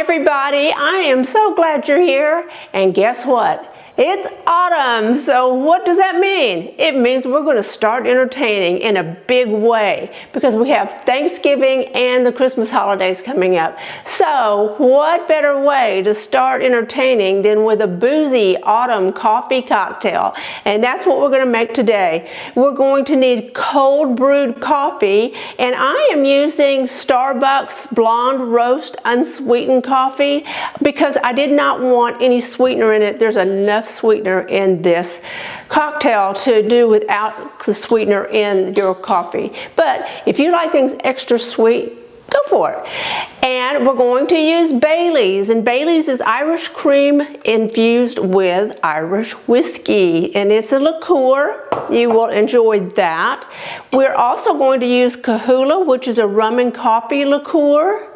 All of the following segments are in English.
everybody, I am so glad you're here, and guess what? It's autumn, so what does that mean? It means we're going to start entertaining in a big way because we have Thanksgiving and the Christmas holidays coming up. So what better way to start entertaining than with a boozy autumn coffee cocktail? And that's what we're going to make today. We're going to need cold brewed coffee, and I am using Starbucks Blonde Roast unsweetened coffee because I did not want any sweetener in it. There's enough sweetener in this cocktail to do without the sweetener in your coffee. But if you like things extra sweet, go for it. And we're going to use Bailey's, and Bailey's is Irish cream infused with Irish whiskey, and it's a liqueur. You will enjoy that. We're also going to use Kahlua, which is a rum and coffee liqueur.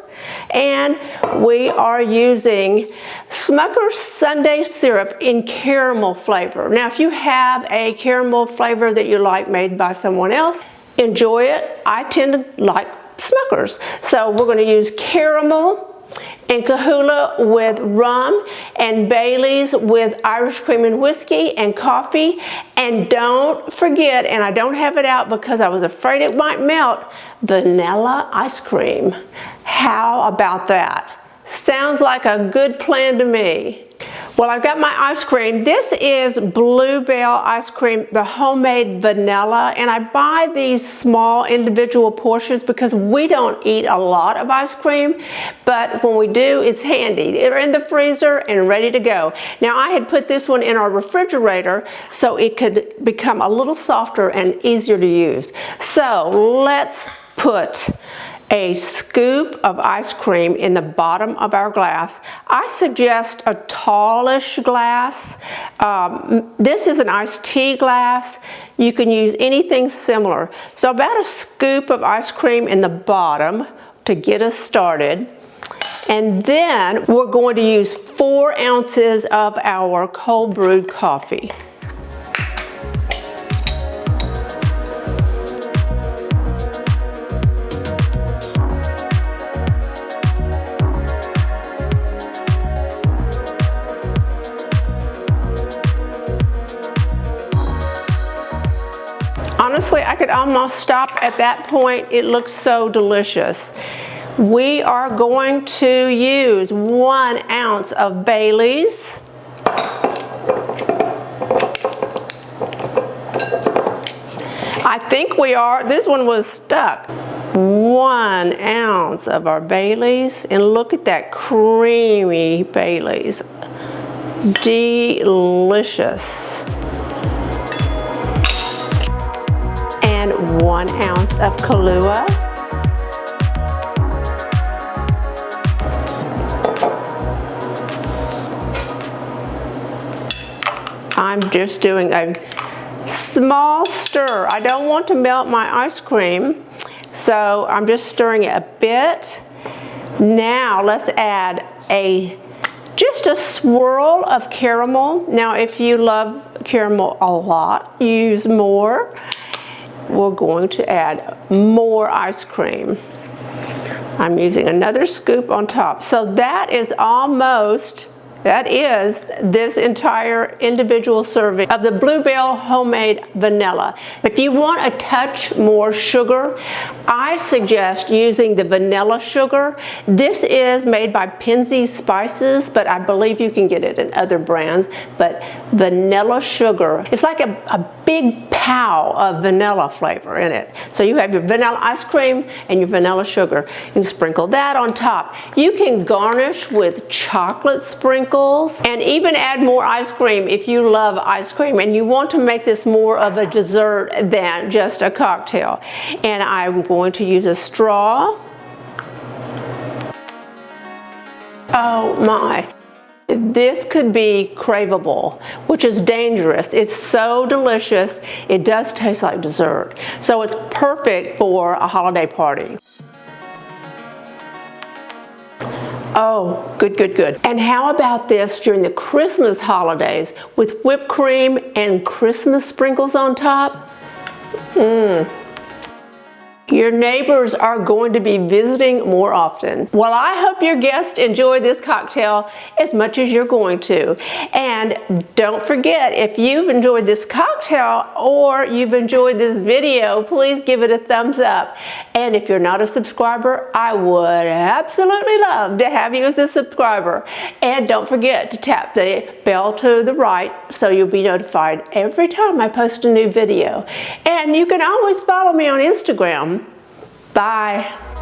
And we are using Smucker's Sundae syrup in caramel flavor. Now, if you have a caramel flavor that you like made by someone else, enjoy it. I tend to like Smucker's. So we're going to use caramel and Kahlua with rum, and Bailey's with Irish cream and whiskey and coffee. And don't forget, and I don't have it out because I was afraid it might melt, vanilla ice cream. How about that? Sounds like a good plan to me. Well, I've got my ice cream. This is Bluebell ice cream, the homemade vanilla, and I buy these small individual portions because we don't eat a lot of ice cream, but when we do, it's handy. They're in the freezer and ready to go. Now, I had put this one in our refrigerator so it could become a little softer and easier to use. So let's put a scoop of ice cream in the bottom of our glass. I suggest a tallish glass. This is an iced tea glass. You can use anything similar. So about a scoop of ice cream in the bottom to get us started. And then we're going to use 4 ounces of our cold brewed coffee. Honestly, I could almost stop at that point. It looks so delicious. We are going to use 1 ounce of Bailey's. I think we are, this one was stuck. 1 ounce of our Bailey's, and look at that creamy Bailey's. Delicious. And 1 ounce of Kahlua. I'm just doing a small stir. I don't want to melt my ice cream, so I'm just stirring it a bit. Now let's add just a swirl of caramel. Now, if you love caramel a lot, use more. We're going to add more ice cream. I'm using another scoop on top. So that is this entire individual serving of the Bluebell homemade vanilla. If you want a touch more sugar, I suggest using the vanilla sugar. This is made by Penzeys Spices, but I believe you can get it in other brands. But vanilla sugar, it's like a big pow of vanilla flavor in it. So you have your vanilla ice cream and your vanilla sugar. You can sprinkle that on top. You can garnish with chocolate sprinkles and even add more ice cream if you love ice cream and you want to make this more of a dessert than just a cocktail. And I'm going to use a straw. Oh my. This could be craveable, which is dangerous. It's so delicious. It does taste like dessert. So it's perfect for a holiday party. Oh, good, good, good. And how about this during the Christmas holidays with whipped cream and Christmas sprinkles on top? Your neighbors are going to be visiting more often. Well, I hope your guests enjoy this cocktail as much as you're going to. And don't forget, if you've enjoyed this cocktail or you've enjoyed this video, please give it a thumbs up. And if you're not a subscriber, I would absolutely love to have you as a subscriber. And don't forget to tap the bell to the right so you'll be notified every time I post a new video. And you can always follow me on Instagram. Bye.